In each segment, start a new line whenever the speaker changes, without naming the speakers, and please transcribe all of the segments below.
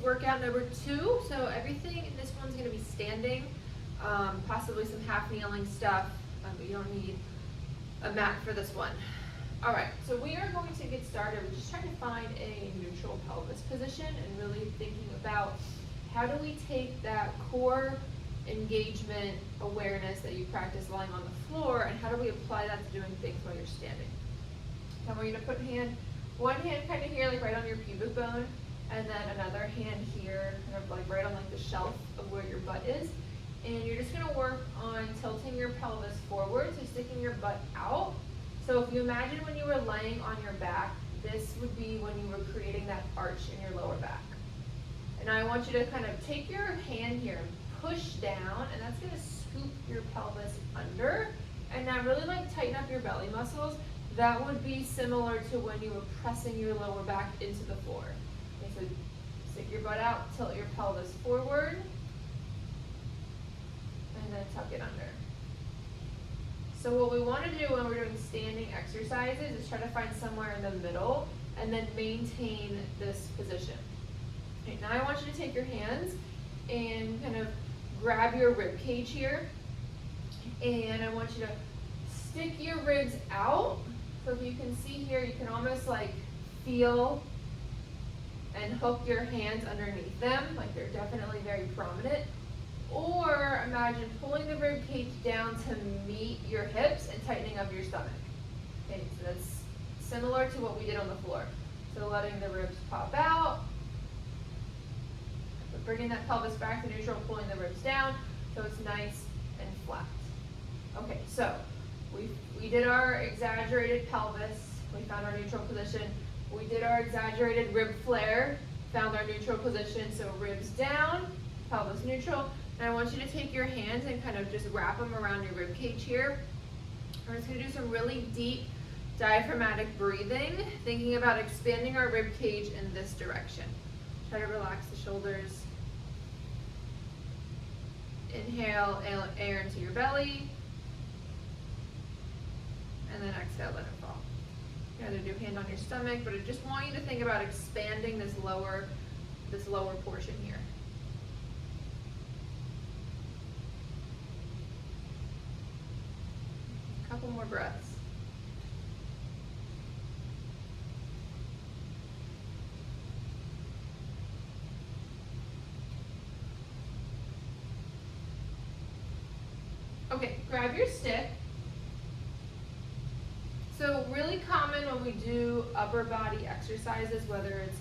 workout number 2. So everything in this one's going to be standing, possibly some half kneeling stuff, but you don't need a mat for this one. All right, so we are going to get started. We're just trying to find a neutral pelvis position and really thinking about how do we take that core engagement awareness that you practice lying on the floor, and how do we apply that to doing things while you're standing. So I want you to put one hand kind of here, like right on your pubic bone, and then another hand here, kind of like right on like the shelf of where your butt is. And you're just gonna work on tilting your pelvis forward, so sticking your butt out. So if you imagine when you were laying on your back, this would be when you were creating that arch in your lower back. And I want you to kind of take your hand here and push down, and that's gonna scoop your pelvis under. And now really like tighten up your belly muscles. That would be similar to when you were pressing your lower back into the floor. Okay, so stick your butt out, tilt your pelvis forward, and then tuck it under. So what we want to do when we're doing standing exercises is try to find somewhere in the middle and then maintain this position. Okay, now I want you to take your hands and kind of grab your rib cage here, and I want you to stick your ribs out. So if you can see here, you can almost like feel and hook your hands underneath them, like they're definitely very prominent. Or imagine pulling the rib cage down to meet your hips and tightening up your stomach. Okay, so that's similar to what we did on the floor. So letting the ribs pop out, but bringing that pelvis back to neutral, pulling the ribs down so it's nice and flat. Okay, so we did our exaggerated pelvis, we found our neutral position. We did our exaggerated rib flare, found our neutral position, so ribs down, pelvis neutral. And I want you to take your hands and kind of just wrap them around your rib cage here. We're just going to do some really deep diaphragmatic breathing, thinking about expanding our rib cage in this direction. Try to relax the shoulders. Inhale air into your belly, and then exhale, let it fall. You either do hand on your stomach, but I just want you to think about expanding this lower portion here. A couple more breaths. Okay, grab your stick. So really common when we do upper body exercises, whether it's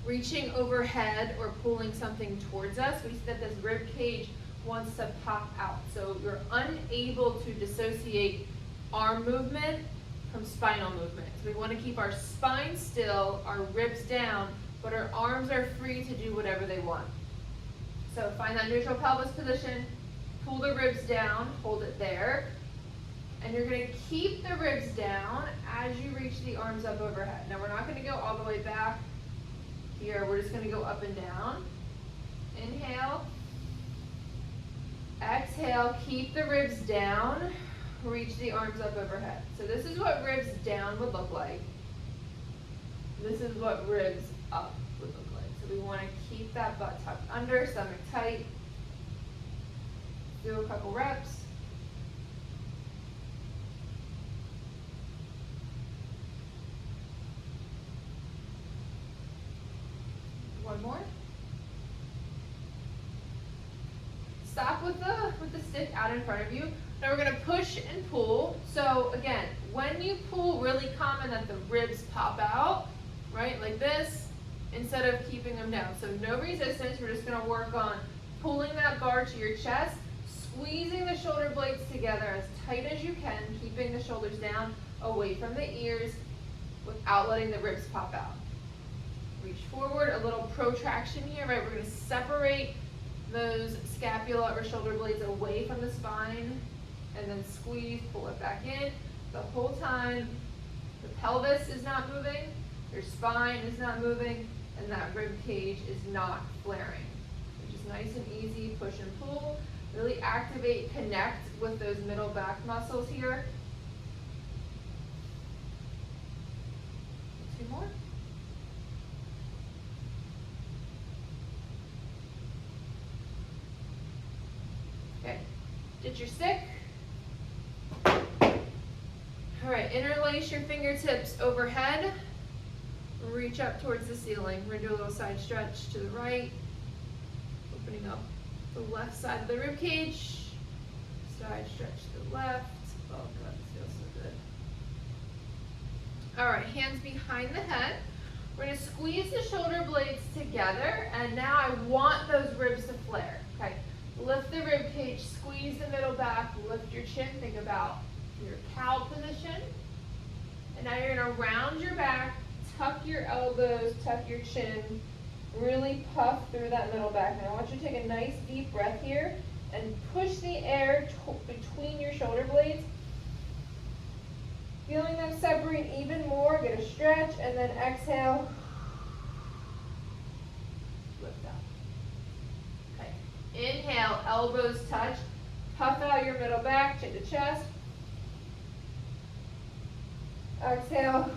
reaching overhead or pulling something towards us, we see that this rib cage wants to pop out. So you're unable to dissociate arm movement from spinal movement. So we want to keep our spine still, our ribs down, but our arms are free to do whatever they want. So find that neutral pelvis position, pull the ribs down, hold it there, and you're going to keep the ribs down as you reach the arms up overhead. Now we're not going to go all the way back here, we're just going to go up and down. Inhale, exhale, keep the ribs down, reach the arms up overhead. So this is what ribs down would look like. This is what ribs up would look like. So we want to keep that butt tucked under, stomach tight. Do a couple reps. One more. Stop with the stick out in front of you. Now we're going to push and pull. So again, when you pull, really common that the ribs pop out, right, like this, instead of keeping them down. So no resistance. We're just going to work on pulling that bar to your chest, squeezing the shoulder blades together as tight as you can, keeping the shoulders down, away from the ears, without letting the ribs pop out. Reach forward, a little protraction here, right? We're going to separate those scapula or shoulder blades away from the spine, and then squeeze, pull it back in. The whole time, the pelvis is not moving, your spine is not moving, and that rib cage is not flaring. Which is nice and easy, push and pull. Really activate, connect with those middle back muscles here. 2 more. Get your stick. All right, interlace your fingertips overhead. Reach up towards the ceiling. We're gonna do a little side stretch to the right, opening up the left side of the rib cage. Side stretch to the left. Oh God, this feels so good. All right, hands behind the head. We're gonna squeeze the shoulder blades together, and now I want those ribs to flare. Okay, lift the rib cage, squeeze the middle back, lift your chin. Think about your cow position. And now you're gonna round your back, tuck your elbows, tuck your chin, really puff through that middle back. Now I want you to take a nice deep breath here and push the air between your shoulder blades. Feeling them separate even more, get a stretch, and then exhale. Lift up. Okay. Inhale, elbows touch. Puff out your middle back, chin to chest. Exhale.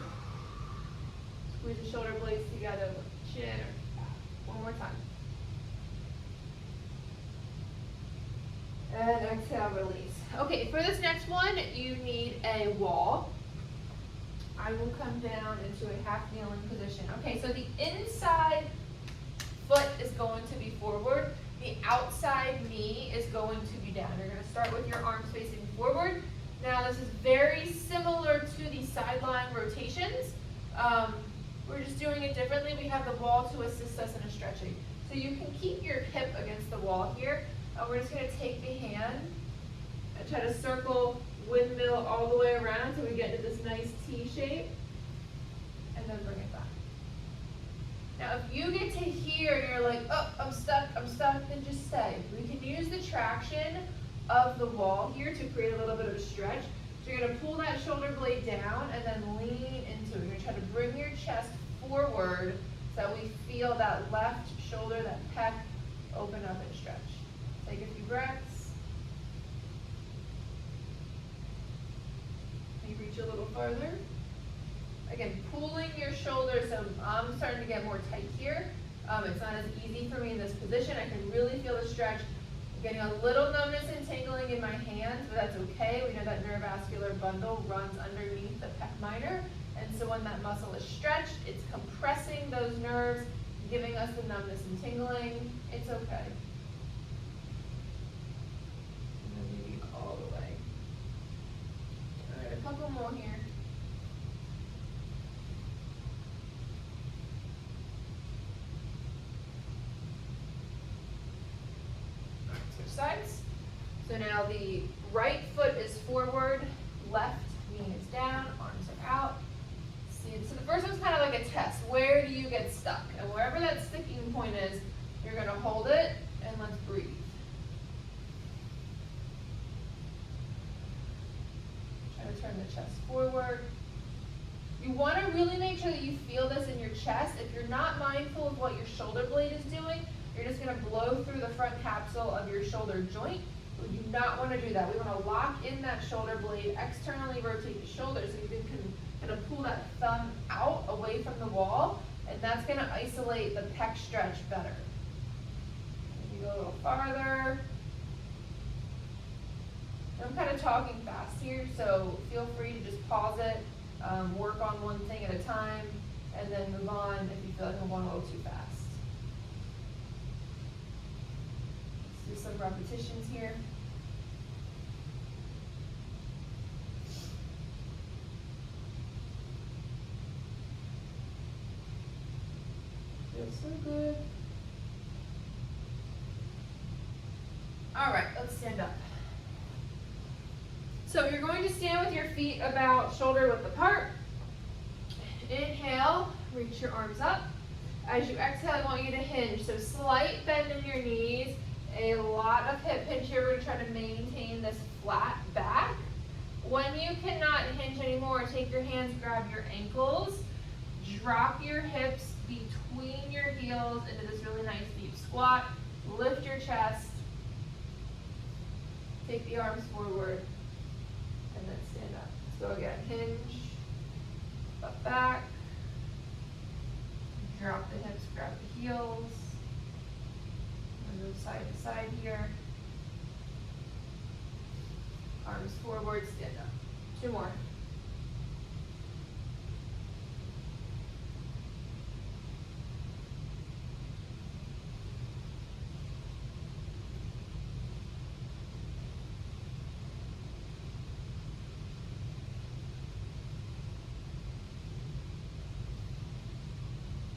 Squeeze the shoulder blades together, lift the chin or back. One more time. And exhale, release. Okay, for this next one, you need a wall. I will come down into a half kneeling position. Okay, so the inside foot is going to be forward. The outside knee is going to be down. You're going to start with your arms facing forward. Now this is very similar to the sideline rotations. We're just doing it differently. We have the wall to assist us in a stretching. So you can keep your hip against the wall here. We're just going to take the hand and try to circle windmill all the way around until we get to this nice T shape, and then bring it back. Now if you get to here and you're like, oh, I'm stuck, then just stay. We can use the traction of the wall here to create a little bit of a stretch. So you're going to pull that shoulder blade down and then lean into it. You're going to try to bring your chest forward so that we feel that left shoulder, that pec, open up and stretch. Take a few breaths. You reach a little farther. Again, pulling your shoulders, so I'm starting to get more tight here. It's not as easy for me in this position. I can really feel the stretch. I'm getting a little numbness and tingling in my hands, but that's okay. We know that neurovascular bundle runs underneath the pec minor. And so when that muscle is stretched, it's compressing those nerves, giving us the numbness and tingling. It's okay. And then maybe all the way. All right, a couple more here. Switch sides. So now the right foot is forward, left knee is down, arms are out. See, so the first one's kind of like a test. Where do you get stuck? And wherever that sticking point is, you're going to hold it, and let's breathe. Try to turn the chest forward. You want to really make sure that you feel this in your chest. If you're not mindful of what your shoulder blade is doing, you're just going to blow through the front capsule of your shoulder joint. We do not want to do that. We want to lock in that shoulder blade, externally rotate the shoulder so you can kind of pull that thumb out away from the wall, and that's going to isolate the pec stretch better. You go a little farther. I'm kind of talking fast here, so feel free to just pause it, work on one thing at a time, and then move on if you feel like I'm going a little too fast. Let's do some repetitions here. Feels so good. All right, let's stand up. So you're going to stand with your feet about shoulder width apart. Inhale, reach your arms up. As you exhale, I want you to hinge. So slight bend in your knees, a lot of hip hinge here. We're going to try to maintain this flat back. When you cannot hinge anymore, take your hands, grab your ankles, drop your hips between your heels into this really nice deep squat. Lift your chest. Take the arms forward. And then stand up. So again, hinge, up back, drop the hips, grab the heels, and move side to side here. Arms forward, stand up. 2 more.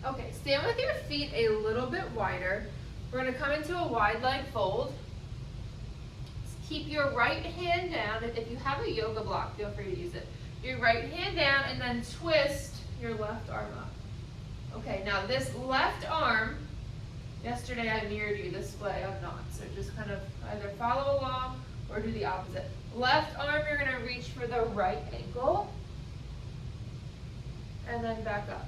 Okay, stand with your feet a little bit wider. We're going to come into a wide leg fold. Keep your right hand down. If you have a yoga block, feel free to use it. Your right hand down and then twist your left arm up. Okay, now this left arm, yesterday I mirrored you, this way I'm not. So just kind of either follow along or do the opposite. Left arm, you're going to reach for the right ankle and then back up.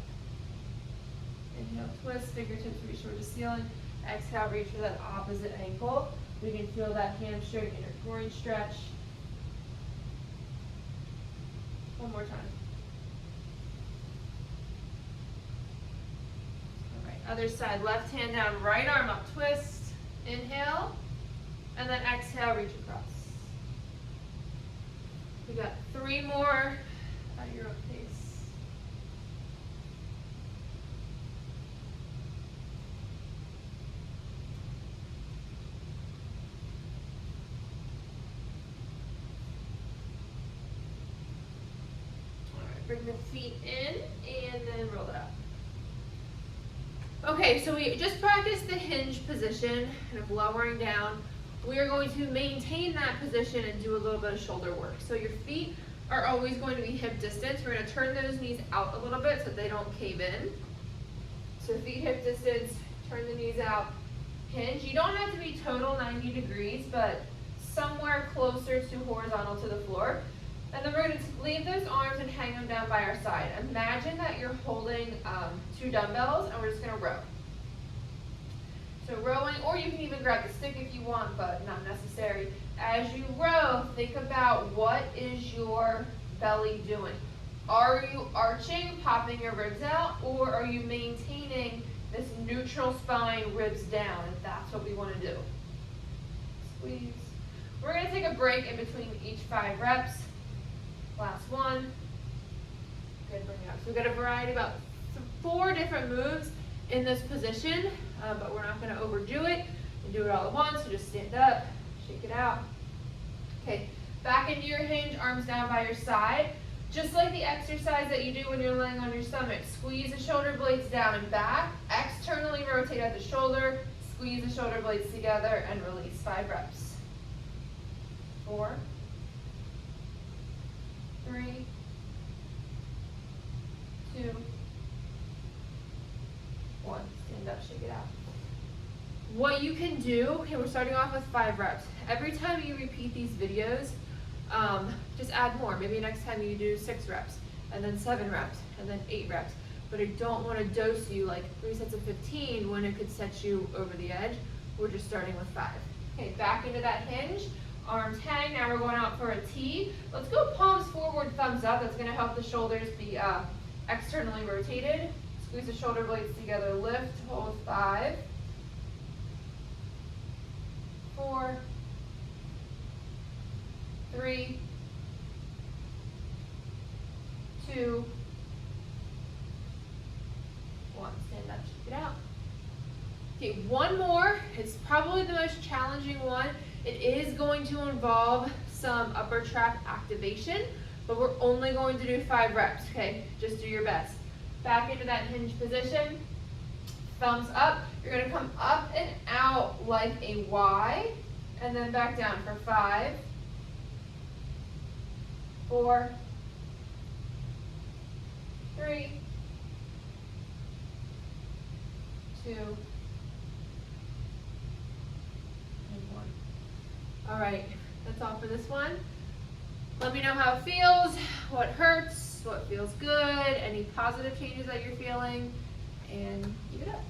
Inhale, twist, fingertips reach toward the ceiling. Exhale, reach for that opposite ankle. We can feel that hamstring inner groin stretch. One more time. All right, other side, left hand down, right arm up, twist. Inhale, and then exhale, reach across. We got 3 more at your own pace. Bring the feet in and then roll it up. Okay, so we just practiced the hinge position, kind of lowering down. We are going to maintain that position and do a little bit of shoulder work. So your feet are always going to be hip distance. We're going to turn those knees out a little bit so they don't cave in. So feet hip distance, turn the knees out, hinge. You don't have to be total 90 degrees, but somewhere closer to horizontal to the floor. And then we're going to leave those arms and hang them down by our side. Imagine that you're holding 2 dumbbells and we're just going to row. So rowing, or you can even grab the stick if you want, but not necessary. As you row, think about what is your belly doing. Are you arching, popping your ribs out, or are you maintaining this neutral spine, ribs down, if that's what we want to do? Squeeze. We're going to take a break in between each 5 reps. Last one. Good, bring it up. So we've got a variety, about 4 different moves in this position, but we're not going to overdo it and do it all at once. So just stand up, shake it out. Okay, back into your hinge, arms down by your side. Just like the exercise that you do when you're laying on your stomach. Squeeze the shoulder blades down and back. Externally rotate at the shoulder. Squeeze the shoulder blades together and release. 5 reps. 4. 3, 2, 1. Stand up, shake it out. What you can do, okay, we're starting off with 5 reps. Every time you repeat these videos, just add more. Maybe next time you do 6 reps, and then 7 reps, and then 8 reps. But I don't want to dose you like 3 sets of 15 when it could set you over the edge. We're just starting with 5. Okay, back into that hinge. Arms hang, now we're going out for a T. Let's go palms forward, thumbs up. That's going to help the shoulders be externally rotated. Squeeze the shoulder blades together, lift, hold. 5, 4, 3, 2, 1. Stand up, shake it out. Okay, one more. It's probably the most challenging one. It is going to involve some upper trap activation, but we're only going to do 5 reps, okay? Just do your best. Back into that hinge position. Thumbs up. You're going to come up and out like a Y, and then back down for 5, 4, 3, 2, and 1. All right, that's all for this one. Let me know how it feels, what hurts, what feels good, any positive changes that you're feeling, and keep it up.